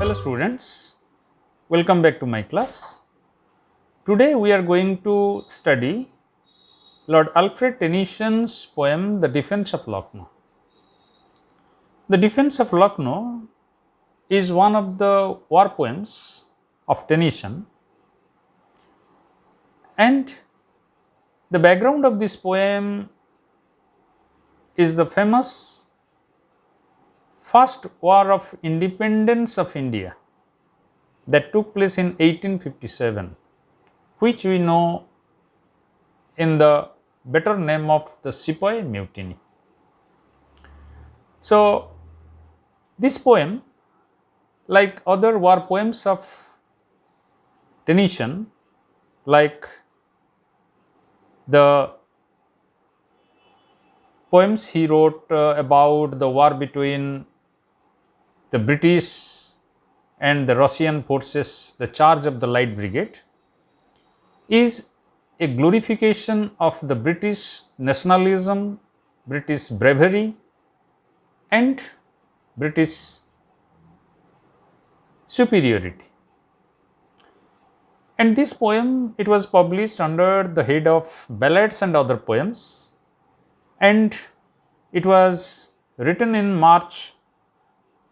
Hello students, welcome back to my class. Today we are going to study Lord Alfred Tennyson's poem The Defense of Lucknow. The Defense of Lucknow is one of the war poems of Tennyson, and the background of this poem is the famous First War of Independence of India that took place in 1857, which we know in the better name of the Sepoy Mutiny. So, this poem, like other war poems of Tennyson, like the poems he wrote about the war between the British and the Russian forces, the charge of the Light Brigade, is a glorification of the British nationalism, British bravery and British superiority. And this poem, it was published under the head of Ballads and Other Poems, and it was written in March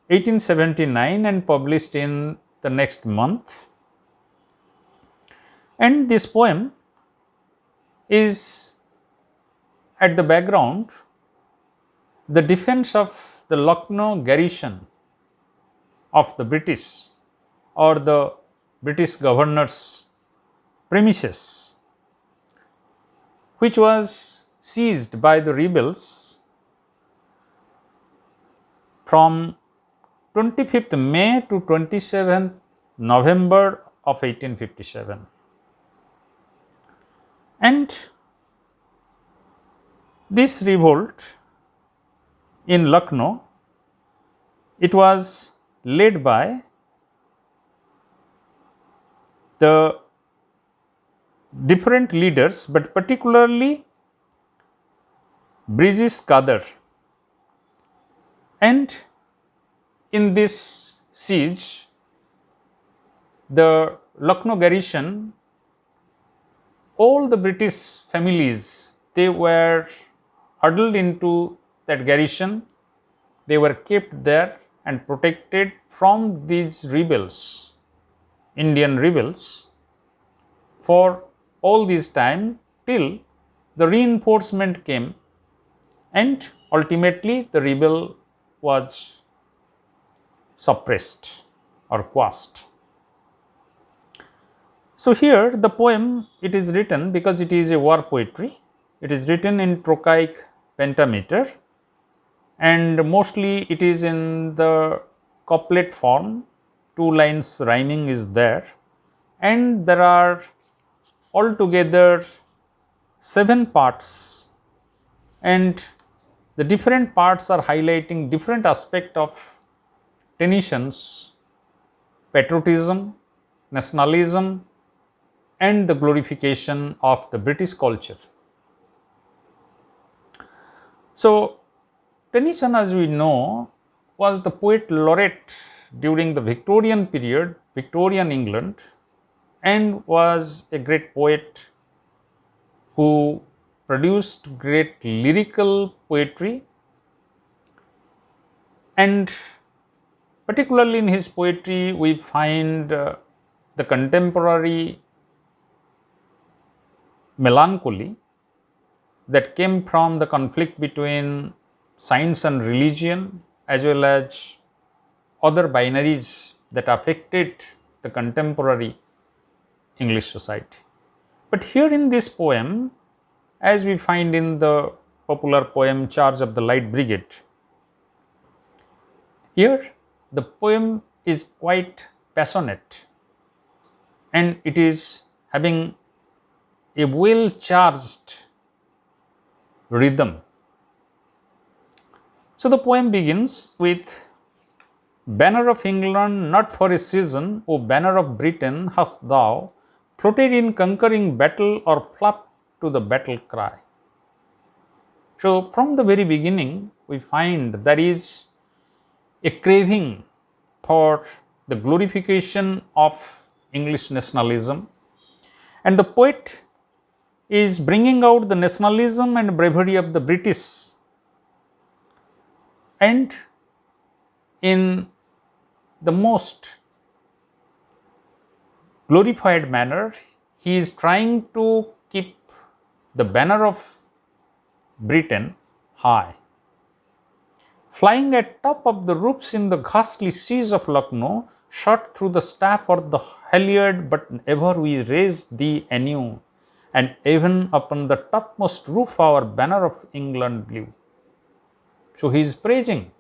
1879 and published in the next month. And this poem is at the background the defense of the Lucknow garrison of the British or the British governor's premises, which was seized by the rebels from 25th May to 27th November of 1857. And this revolt in Lucknow, it was led by the different leaders, but particularly British cadre. And in this siege, the Lucknow garrison, all the British families, they were huddled into that garrison. They were kept there and protected from these rebels, Indian rebels, for all this time till the reinforcement came, and ultimately the rebel was suppressed or quashed. So, here the poem, it is written because it is a war poetry. It is written in trochaic pentameter and mostly it is in the couplet form. 2 lines rhyming is there, and there are altogether 7 parts, and the different parts are highlighting different aspect of Tennyson's patriotism, nationalism and the glorification of the British culture. So, Tennyson, as we know, was the poet laureate during the Victorian period, Victorian England, and was a great poet who produced great lyrical poetry, and particularly in his poetry we find the contemporary melancholy that came from the conflict between science and religion, as well as other binaries that affected the contemporary English society. But here in this poem, as we find in the popular poem Charge of the Light Brigade, here the poem is quite passionate and it is having a well charged rhythm. So, the poem begins with, "Banner of England, not for a season, O banner of Britain, hast thou floated in conquering battle or flapped to the battle cry." So, from the very beginning we find there is a craving for the glorification of English nationalism, and the poet is bringing out the nationalism and bravery of the British, and in the most glorified manner, he is trying to keep the banner of Britain high. Flying at top of the roofs in the ghastly seas of Lucknow, shot through the staff or the halyard, but ever we raise thee anew, and even upon the topmost roof our banner of England blew. So he is praising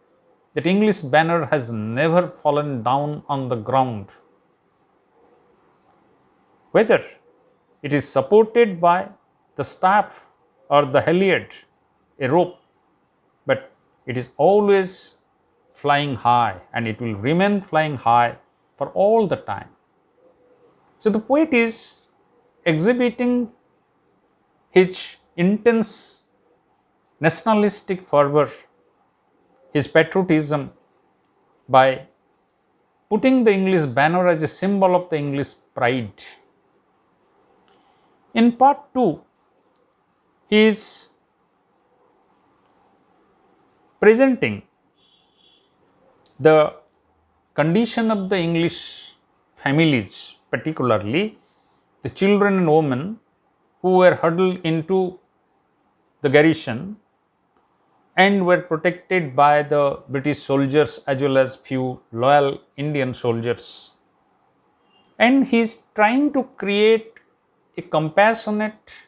that English banner has never fallen down on the ground, whether it is supported by the staff or the halyard, a rope, but it is always flying high, and it will remain flying high for all the time. So the poet is exhibiting his intense nationalistic fervor, his patriotism, by putting the English banner as a symbol of the English pride. In part 2, he is presenting the condition of the English families, particularly the children and women who were huddled into the garrison and were protected by the British soldiers as well as few loyal Indian soldiers. And he is trying to create a compassionate,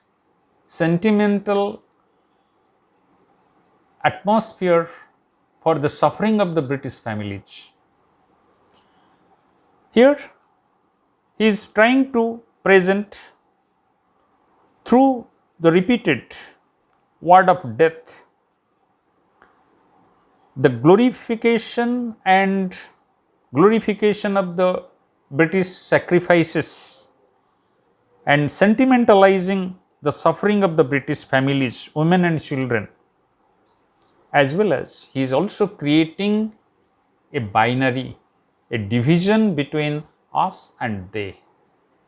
sentimental atmosphere for the suffering of the British families. Here, he is trying to present through the repeated word of death the glorification of the British sacrifices, and sentimentalizing the suffering of the British families, women and children, as well as he is also creating a binary, a division between us and they,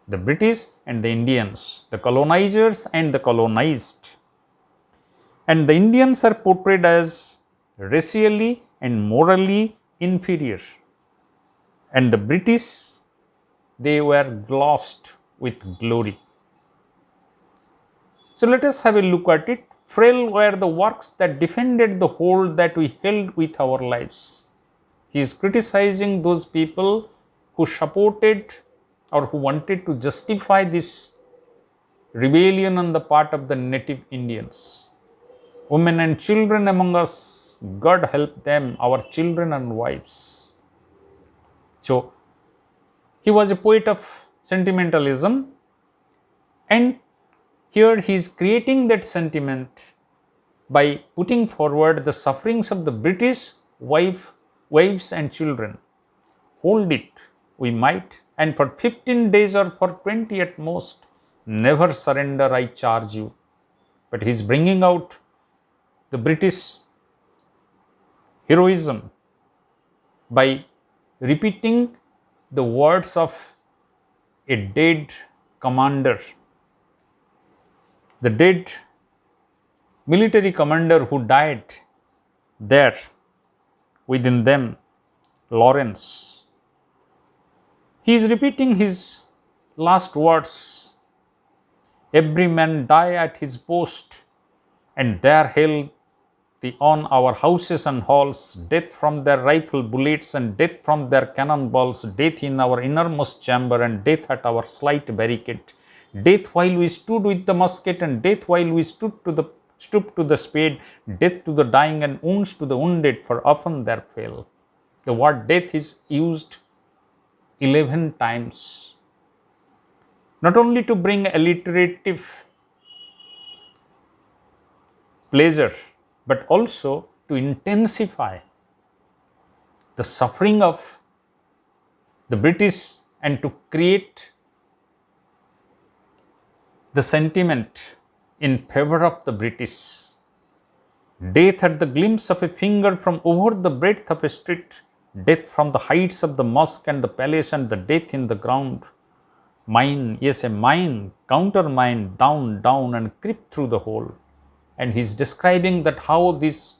the British and the Indians, the colonizers and the colonized. And the Indians are portrayed as racially and morally inferior, and the British, they were glossed with glory. So let us have a look at it. Frail were the works that defended the hold that we held with our lives. He is criticizing those people who supported or who wanted to justify this rebellion on the part of the native Indians. Women and children among us, God help them, our children and wives. So, he was a poet of sentimentalism, and here he is creating that sentiment by putting forward the sufferings of the British wives and children. Hold it, we might, and for 15 days or for 20 at most, never surrender, I charge you. But he is bringing out the British heroism by repeating the words of a dead commander, the dead military commander who died there within them, Lawrence. He is repeating his last words. Every man die at his post, and there hail on our houses and halls, death from their rifle bullets and death from their cannon balls, death in our innermost chamber and death at our slight barricade, death while we stood with the musket and death while we stooped to the spade, death to the dying and wounds to the wounded, for often there fell. The word death is used 11 times, not only to bring alliterative pleasure, but also to intensify the suffering of the British and to create the sentiment in favor of the British. Death at the glimpse of a finger from over the breadth of a street, Death from the heights of the mosque and the palace, and the death in the ground. Mine, yes, a mine, countermine, down, down, and creep through the hole. And he is describing that how this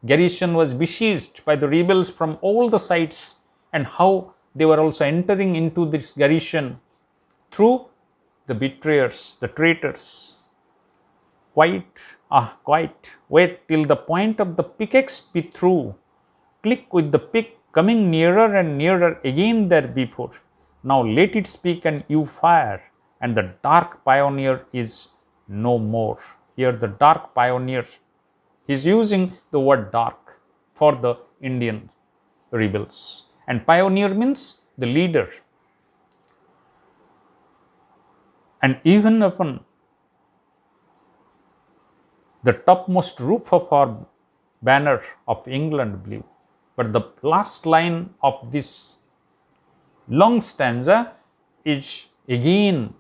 garrison was besieged by the rebels from all the sides, and how they were also entering into this garrison through the betrayers, the traitors. Quite, wait till the point of the pickaxe be through. Click with the pick, coming nearer and nearer again there before. Now let it speak and you fire, and the dark pioneer is no more. Here the dark pioneer, he is using the word dark for the Indian rebels. And pioneer means the leader. And even upon the topmost roof of our banner of England blew. But the last line of this long stanza is again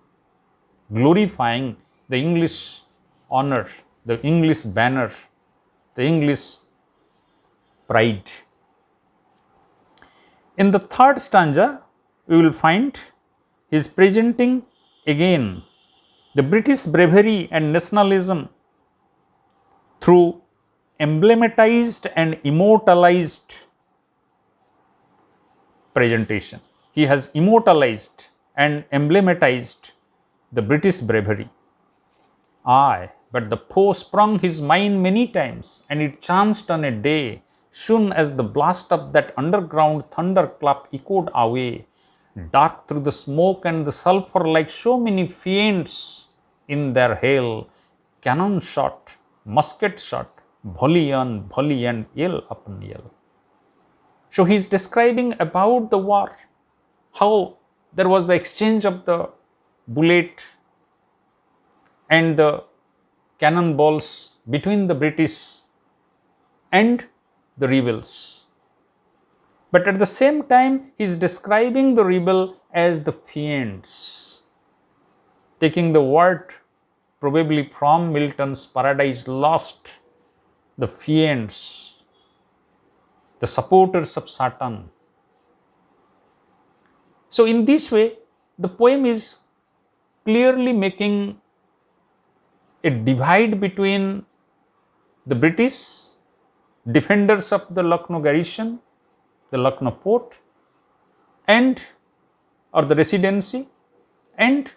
glorifying the English honor, the English banner, the English pride. In the third stanza, we will find he is presenting again the British bravery and nationalism through emblematized and immortalized presentation. He has immortalized and emblematized the British bravery. Aye, but the foe sprung his mine many times, and it chanced on a day, soon as the blast of that underground thunderclap echoed away, dark through the smoke and the sulphur like so many fiends in their hail, cannon shot, musket shot, volley on volley and yell upon yell. So he is describing about the war, how there was the exchange of the bullet and the cannonballs between the British and the rebels. But at the same time, he is describing the rebel as the fiends, taking the word probably from Milton's Paradise Lost, the fiends, the supporters of Satan. So in this way, the poem is clearly making a divide between the British defenders of the Lucknow garrison, the Lucknow fort, and or the residency, and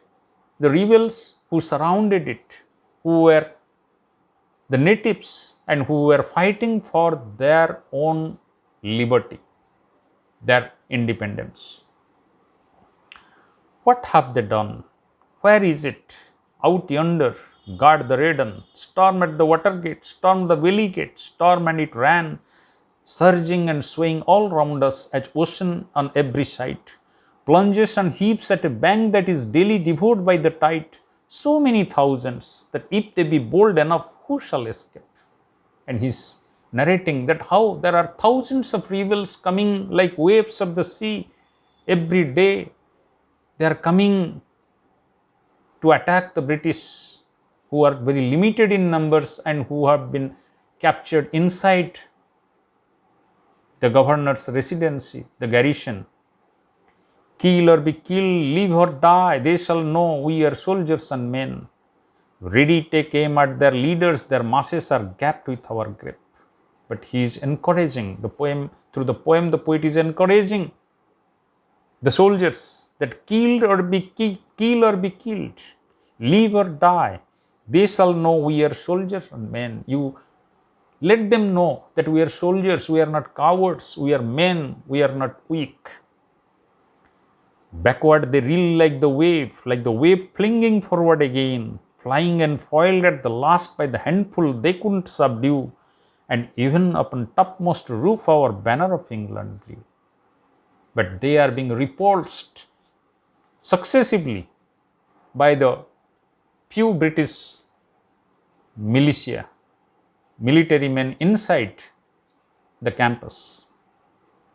the rebels who surrounded it, who were the natives and who were fighting for their own liberty, their independence. What have they done? Where is it? Out yonder, guard the Redden, storm at the water gate, storm the valley gate, storm and it ran, surging and swaying all round us as ocean on every side, plunges and heaps at a bank that is daily devoured by the tide, so many thousands that if they be bold enough, who shall escape? And he's narrating that how there are thousands of rebels coming like waves of the sea every day. They are coming to attack the British, who are very limited in numbers and who have been captured inside the governor's residency, the garrison. Kill or be killed, live or die, they shall know we are soldiers and men. Ready take aim at their leaders, their masses are gapped with our grip. But he is encouraging the poem, through the poem, the poet is encouraging the soldiers that kill or be killed, live or die, they shall know we are soldiers and men. You let them know that we are soldiers, we are not cowards, we are men, we are not weak. Backward they reel like the wave flinging forward again, flying and foiled at the last by the handful they couldn't subdue, and even upon topmost roof our banner of England blew. But they are being repulsed successively by the few British militia, military men inside the campus.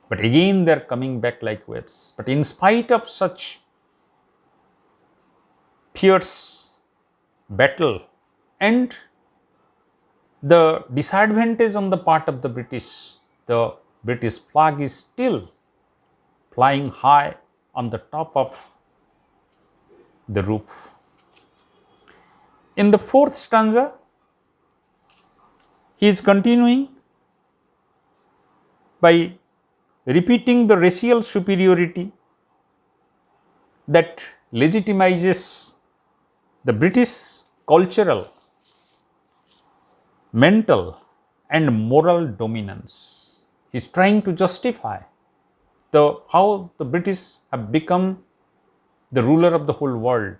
But again they are coming back like waves. But in spite of such fierce battle and the disadvantage on the part of the British, the British flag is still flying high on the top of the roof. In the fourth stanza, he is continuing by repeating the racial superiority that legitimizes the British cultural, mental and moral dominance. He is trying to justify how the British have become the ruler of the whole world,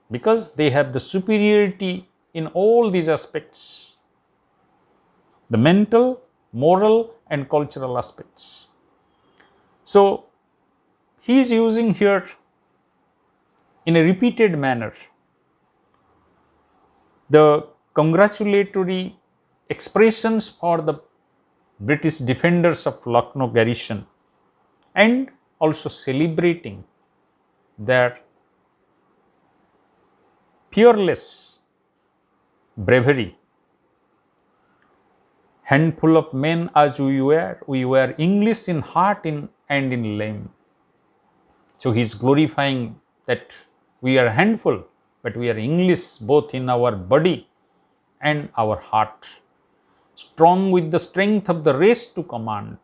because they have the superiority in all these aspects, the mental, moral and cultural aspects. So, he is using here in a repeated manner the congratulatory expressions for the British defenders of Lucknow garrison, and also celebrating their fearless bravery. Handful of men as we were English in heart and in limb. So he is glorifying that we are a handful, but we are English both in our body and our heart. Strong with the strength of the race to command.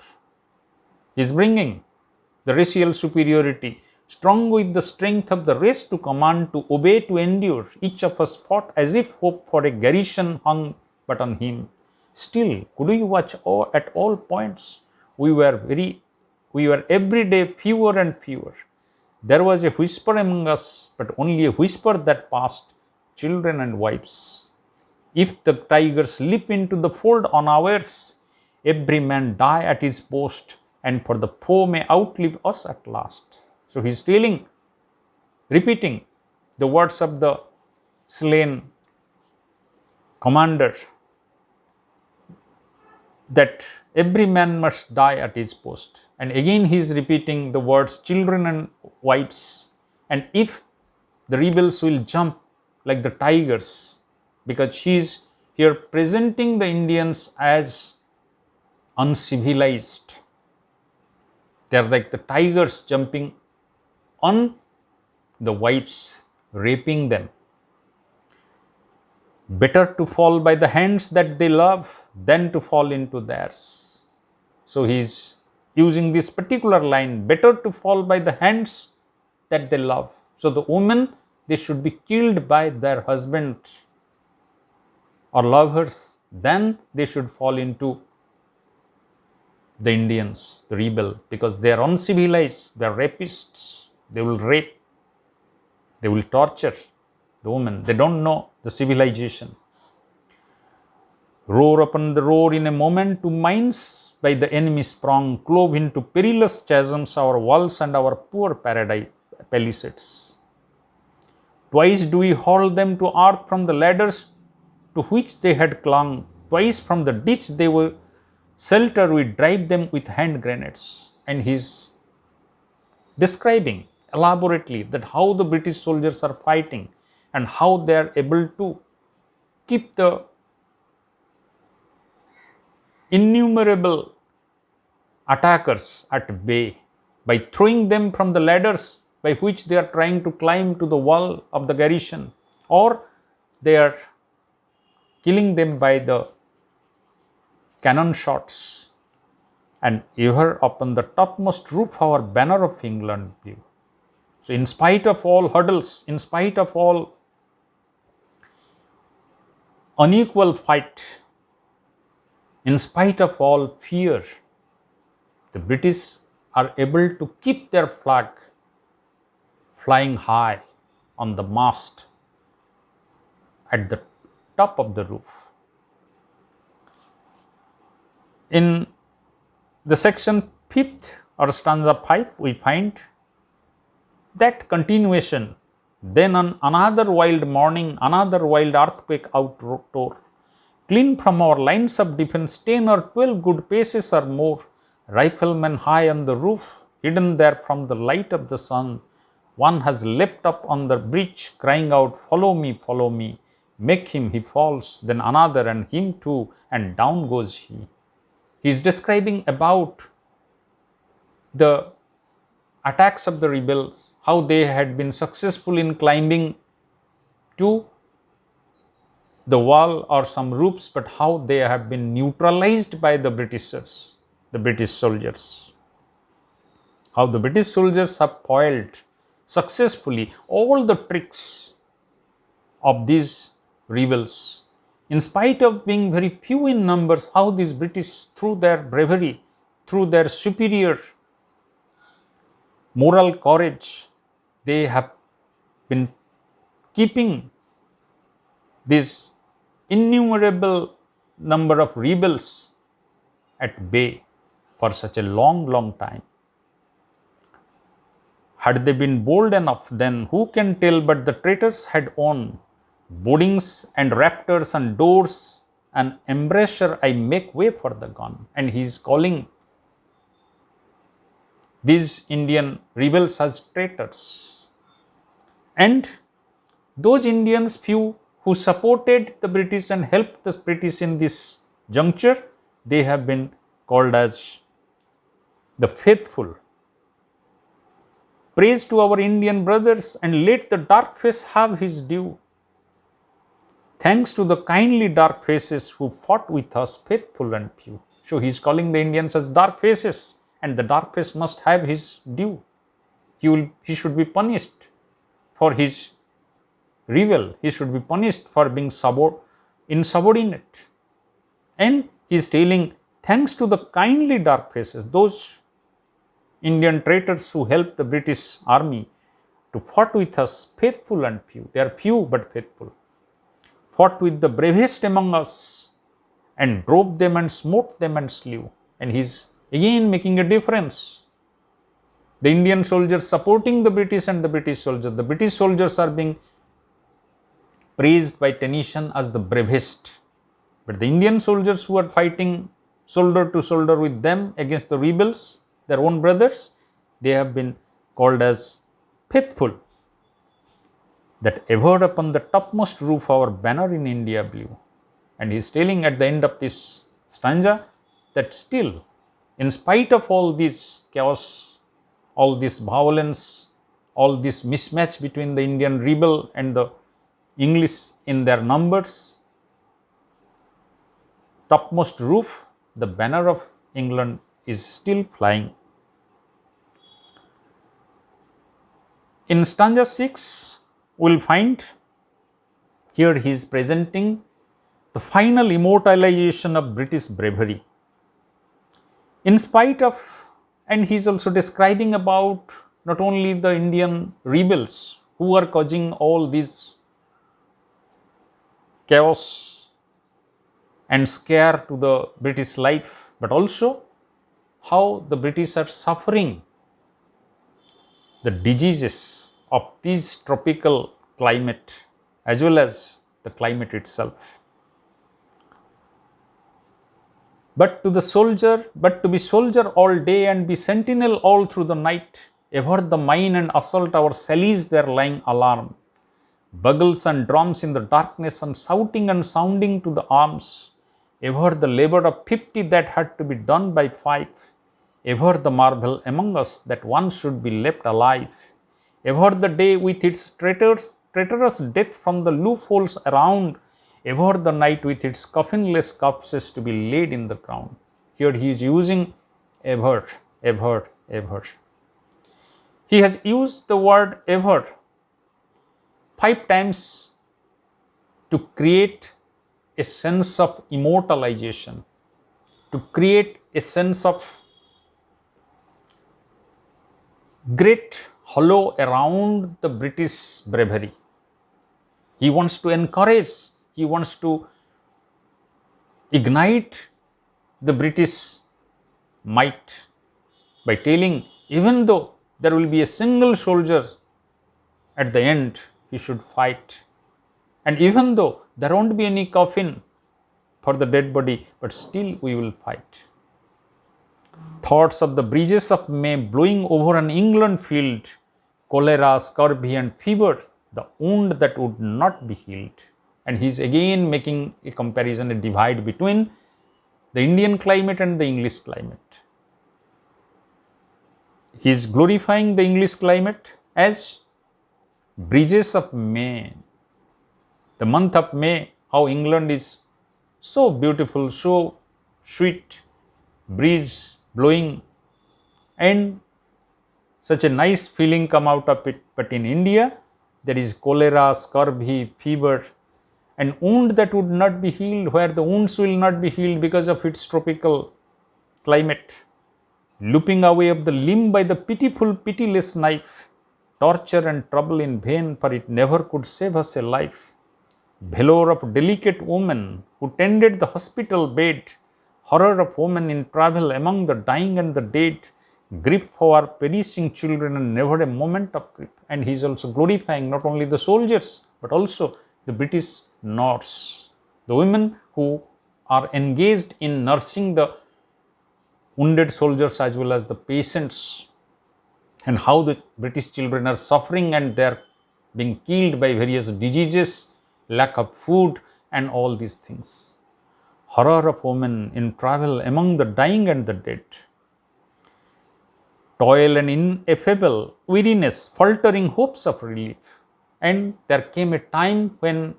He is bringing the racial superiority. Strong with the strength of the race to command, to obey, to endure. Each of us fought as if hope for a garrison hung but on him. Still, could we watch at all points? We were every day fewer and fewer. There was a whisper among us, but only a whisper that passed, children and wives. If the tigers leap into the fold unawares, every man die at his post, and for the foe may outlive us at last. So he is repeating the words of the slain commander, that every man must die at his post. And again he is repeating the words children and wives. And if the rebels will jump like the tigers, because he is here presenting the Indians as uncivilized. They are like the tigers jumping on the wives, raping them. Better to fall by the hands that they love than to fall into theirs. So he is using this particular line, better to fall by the hands that they love. So the women, they should be killed by their husband or lovers, then they should fall into the Indians, the rebel, because they are uncivilized, they are rapists, they will rape, they will torture the woman, they don't know the civilization. Roar upon the roar in a moment, to mines by the enemy sprung, clove into perilous chasms our walls and our poor palisades. Twice do we haul them to earth from the ladders to which they had clung. Twice from the ditch they were shelter we drive them with hand grenades. And he is describing elaborately that how the British soldiers are fighting and how they are able to keep the innumerable attackers at bay by throwing them from the ladders by which they are trying to climb to the wall of the garrison, or they are killing them by the cannon shots. And ever upon the topmost roof our banner of England blew. So in spite of all hurdles, in spite of all unequal fight, in spite of all fear, the British are able to keep their flag flying high on the mast at the top of the roof. In the section 5th or stanza 5, we find that continuation. Then on another wild morning, another wild earthquake outtore. Clean from our lines of defense, 10 or 12 good paces or more, riflemen high on the roof, hidden there from the light of the sun. One has leapt up on the breach, crying out, follow me, make him, he falls, then another and him too, and down goes he. He is describing about the attacks of the rebels, how they had been successful in climbing to the wall or some roofs, but how they have been neutralized by the Britishers, the British soldiers. How the British soldiers have foiled successfully all the tricks of these rebels. In spite of being very few in numbers, how these British, through their bravery, through their superior moral courage, they have been keeping this innumerable number of rebels at bay for such a long time. Had they been bold enough, then who can tell, but the traitors had on boardings and rafters and doors and embrasure, I make way for the gun. And he is calling these Indian rebels as traitors. And those Indians, few who supported the British and helped the British in this juncture, they have been called as the faithful. Praise to our Indian brothers, and let the dark face have his due. Thanks to the kindly dark faces who fought with us, faithful and few. So he is calling the Indians as dark faces, and the dark face must have his due. He should be punished for his rebel. He should be punished for being insubordinate. And he is telling, thanks to the kindly dark faces, those Indian traitors who helped the British army to fought with us, faithful and few. They are few but faithful. Fought with the bravest among us and drove them and smote them and slew. And he is again making a difference. The Indian soldiers supporting the British and the British soldiers. The British soldiers are being praised by Tennyson as the bravest. But the Indian soldiers who are fighting shoulder to shoulder with them against the rebels, their own brothers, they have been called as faithful. That ever upon the topmost roof our banner in India blew. And he is telling at the end of this stanza that still, in spite of all this chaos, all this violence, all this mismatch between the Indian rebel and the English in their numbers, topmost roof, the banner of England is still flying. In stanza 6, we will find here he is presenting the final immortalization of British bravery. In spite of, and he is also describing about not only the Indian rebels who are causing all this chaos and scare to the British life, but also how the British are suffering the diseases of this tropical climate as well as the climate itself. But to be soldier all day and be sentinel all through the night, ever the mine and assault our sallies there lying alarm, bugles and drums in the darkness and shouting and sounding to the arms, ever the labor of 50 that had to be done by 5, ever the marvel among us that one should be left alive, ever the day with its traitorous death from the loopholes around, ever the night with its coffinless corpses to be laid in the ground. Here he is using ever, ever, ever. He has used the word ever 5 times to create a sense of immortalization, to create a sense of great halo around the British bravery. He wants to encourage, he wants to ignite the British might by telling, even though there will be a single soldier at the end, he should fight. And even though there won't be any coffin for the dead body, but still we will fight. Thoughts of the breezes of May blowing over an England field, cholera, scurvy and fever, the wound that would not be healed. And he is again making a comparison, a divide between the Indian climate and the English climate. He is glorifying the English climate as breezes of May. The month of May, how England is so beautiful, so sweet, breeze blowing, and such a nice feeling come out of it. But in India, there is cholera, scurvy, fever, and wound that would not be healed, where the wounds will not be healed because of its tropical climate. Looping away of the limb by the pitiful, pitiless knife, torture and trouble in vain, for it never could save us a life. Velour of delicate woman who tended the hospital bed, horror of woman in travel among the dying and the dead, grief for our perishing children, and never a moment of grief. And he is also glorifying not only the soldiers but also the British nurse, the women who are engaged in nursing the wounded soldiers as well as the patients, and how the British children are suffering and they are being killed by various diseases, lack of food, and all these things. Horror of women in travel among the dying and the dead. Toil and ineffable weariness, faltering hopes of relief. And there came a time when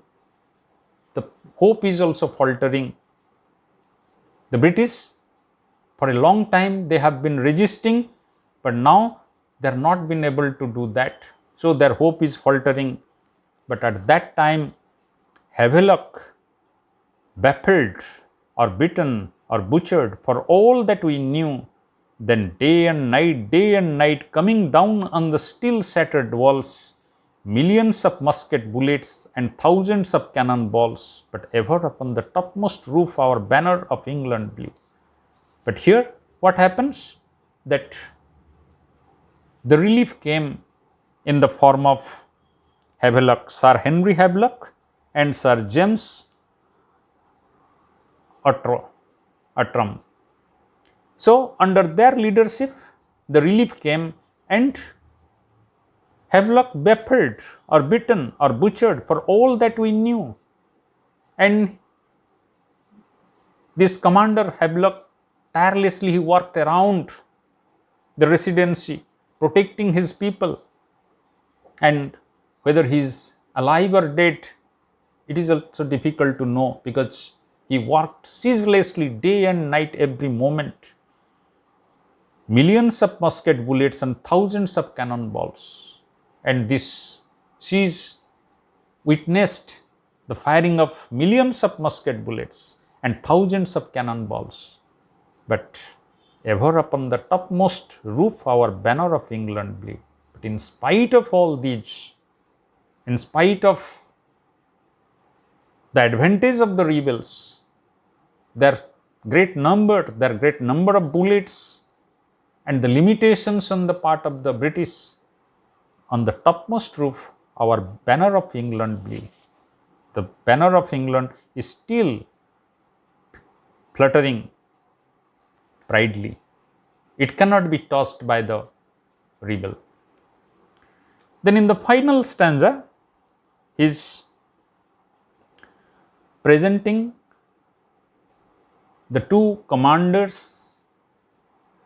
the hope is also faltering. The British, for a long time, they have been resisting, but now they are not been able to do that. So their hope is faltering. But at that time, Havelock, baffled or beaten or butchered for all that we knew, then day and night, coming down on the still shattered walls, millions of musket bullets and thousands of cannon balls, but ever upon the topmost roof our banner of England blew. But here what happens? That the relief came in the form of Havelock, Sir Henry Havelock and Sir James Outram. So under their leadership, the relief came, and Havelock baffled or beaten or butchered for all that we knew. And this commander Havelock, tirelessly he worked around the residency, protecting his people, and whether he is alive or dead, it is also difficult to know, because he worked ceaselessly day and night, every moment. Millions of musket bullets and thousands of cannon balls, and this siege witnessed the firing of millions of musket bullets and thousands of cannon balls. But ever upon the topmost roof our banner of England blew. But in spite of all these, in spite of the advantage of the rebels, their great number of bullets, and the limitations on the part of the British, on the topmost roof our banner of England blew. The banner of England is still fluttering proudly. It cannot be tossed by the rebel. Then in the final stanza, he is presenting the two commanders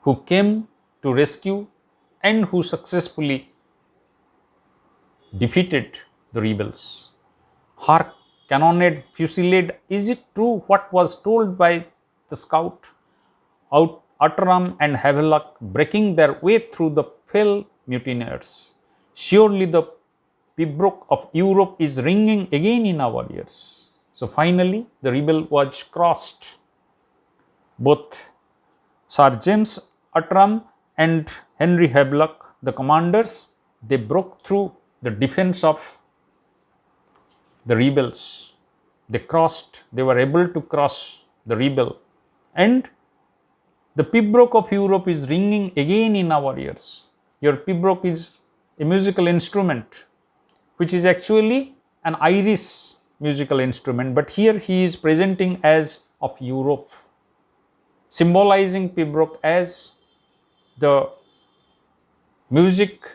who came to rescue and who successfully defeated the rebels. Hark, cannonade, fusillade, is it true what was told by the scout? Outram and Havelock breaking their way through the fell mutineers. Surely the Pbrock of Europe is ringing again in our ears. So finally the rebel was crossed. Both Sir James Outram and Henry Havelock, the commanders, they broke through the defense of the rebels. They were able to cross the rebel, and the Pbrock of Europe is ringing again in our ears. Your Pbrock is a musical instrument, which is actually an Irish musical instrument, but here he is presenting as of Europe, symbolizing Pbrock as the music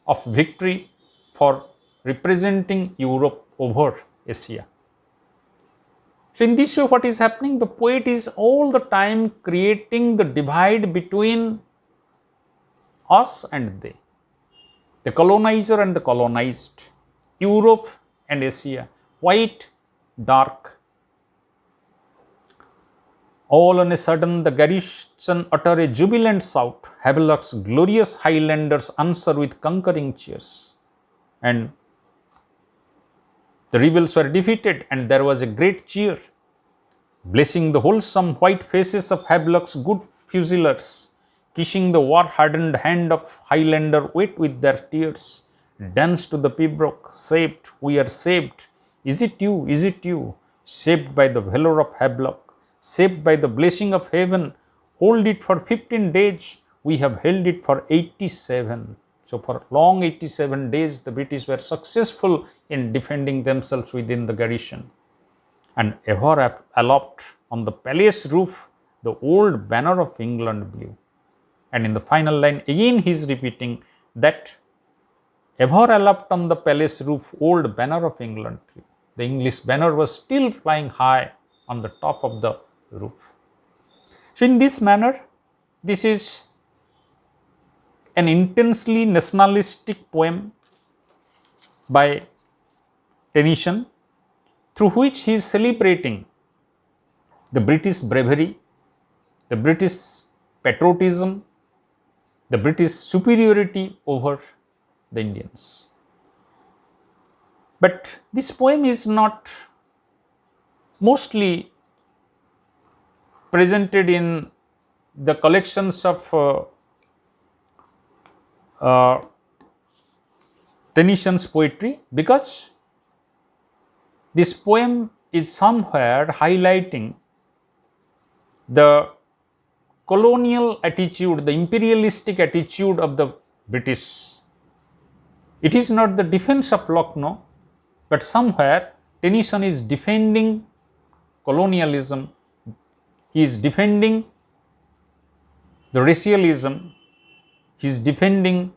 of victory for representing Europe over Asia. So, in this way what is happening? The poet is all the time creating the divide between us and they, the colonizer and the colonized, Europe and Asia, white, dark. All on a sudden the garrison utter a jubilant shout. Havelock's glorious Highlanders answer with conquering cheers. And the rebels were defeated and there was a great cheer, blessing the wholesome white faces of Havelock's good fusiliers, kissing the war-hardened hand of Highlander wet with their tears. Dance to the Pbrock, saved, we are saved. Is it you, is it you? Saved by the valor of Havelock, saved by the blessing of heaven. Hold it for 15 days, we have held it for 87. So, for long 87 days, the British were successful in defending themselves within the garrison. And ever aloft on the palace roof, the old banner of England blew. And in the final line, again he is repeating that ever aloft on the palace roof, old banner of England blew. The English banner was still flying high on the top of the roof. So, in this manner, this is an intensely nationalistic poem by Tennyson, through which he is celebrating the British bravery, the British patriotism, the British superiority over the Indians. But this poem is not mostly presented in the collections of Tennyson's poetry, because this poem is somewhere highlighting the colonial attitude, the imperialistic attitude of the British. It is not the defense of Lucknow, but somewhere Tennyson is defending colonialism, he is defending the racialism, he is defending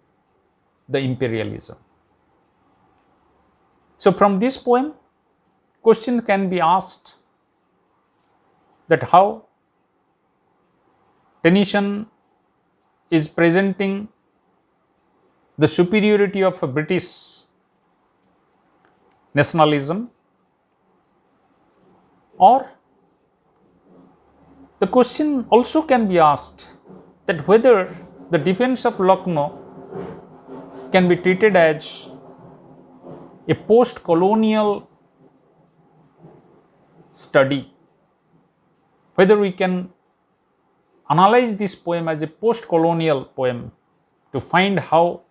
the imperialism. So, from this poem, question can be asked that how Tennyson is presenting the superiority of a British nationalism, or the question also can be asked that whether the defense of Lucknow can be treated as a post-colonial study, whether we can analyze this poem as a post-colonial poem to find how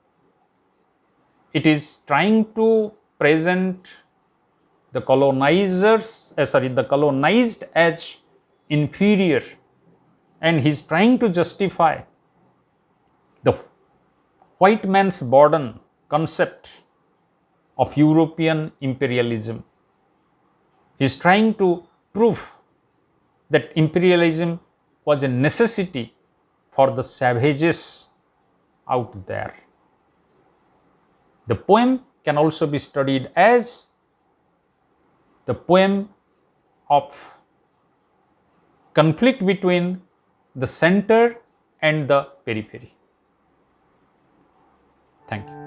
it is trying to present the the colonized as inferior, and he is trying to justify the white man's burden concept of European imperialism. He is trying to prove that imperialism was a necessity for the savages out there. The poem can also be studied as the poem of conflict between the center and the periphery. Thank you.